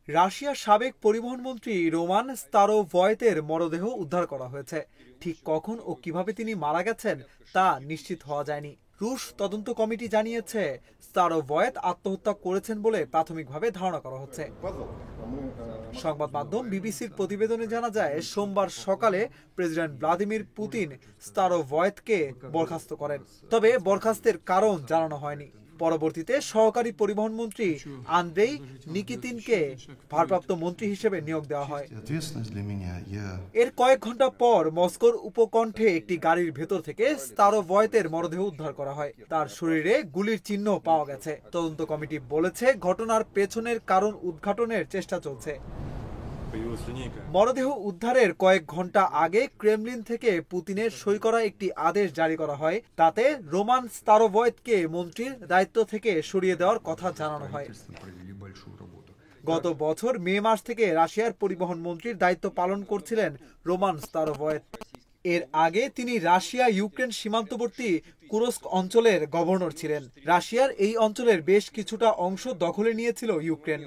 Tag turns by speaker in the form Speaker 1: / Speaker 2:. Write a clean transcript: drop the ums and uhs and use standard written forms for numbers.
Speaker 1: রাশিয়ার সাবেক পরিবহন মন্ত্রী রোমান স্তারোভয়েতের মরদেহ উদ্ধার করা হয়েছে। ঠিক কখন ও কিভাবে তিনি মারা গেছেন তা নিশ্চিত হওয়া যায়নি। রুশ তদন্ত কমিটি জানিয়েছে স্তারোভয়েত আত্মহত্যা করেছেন বলে প্রাথমিকভাবে ধারণা করা হচ্ছে। সংবাদ মাধ্যম বিবিসির প্রতিবেদনে জানা যায়, সোমবার সকালে প্রেসিডেন্ট ভ্লাদিমির পুতিন স্তারোভয়েতকে বরখাস্ত করেন, তবে বরখাস্তের কারণ জানানো হয়নি। পরবর্তীতে সহকারী পরিবহন মন্ত্রী আন্দ্রেই নিকিতিনকে ভারপ্রাপ্ত মন্ত্রী হিসেবে নিয়োগ দেওয়া হয়। এর কয়েক ঘন্টা পর মস্কোর উপকণ্ঠে একটি গাড়ির ভেতর থেকে স্তারোভয়েতের মরদেহ উদ্ধার করা হয়। তার শরীরে গুলির চিহ্ন পাওয়া গেছে। তদন্ত কমিটি বলেছে, ঘটনার পেছনের কারণ উদ্ঘাটনের চেষ্টা চলছে। মরদেহ উদ্ধারের কয়েক ঘন্টা আগে ক্রেমলিন থেকে পুতিনের সই করা একটি আদেশ জারি করা হয়। তাতে রোমান স্তারোভয়েতকে মন্ত্রীর দায়িত্ব থেকে সরিয়ে দেওয়ার কথা জানানো হয়। গত বছর মে মাস থেকে রাশিয়ার পরিবহন মন্ত্রীর দায়িত্ব পালন করছিলেন রোমান স্তারোভয়েত। এর আগে তিনি রাশিয়া ইউক্রেন সীমান্তবর্তী কুরস্ক অঞ্চলের গভর্নর ছিলেন। রাশিয়ার এই অঞ্চলের বেশ কিছুটা অংশ দখলে নিয়েছিল ইউক্রেন।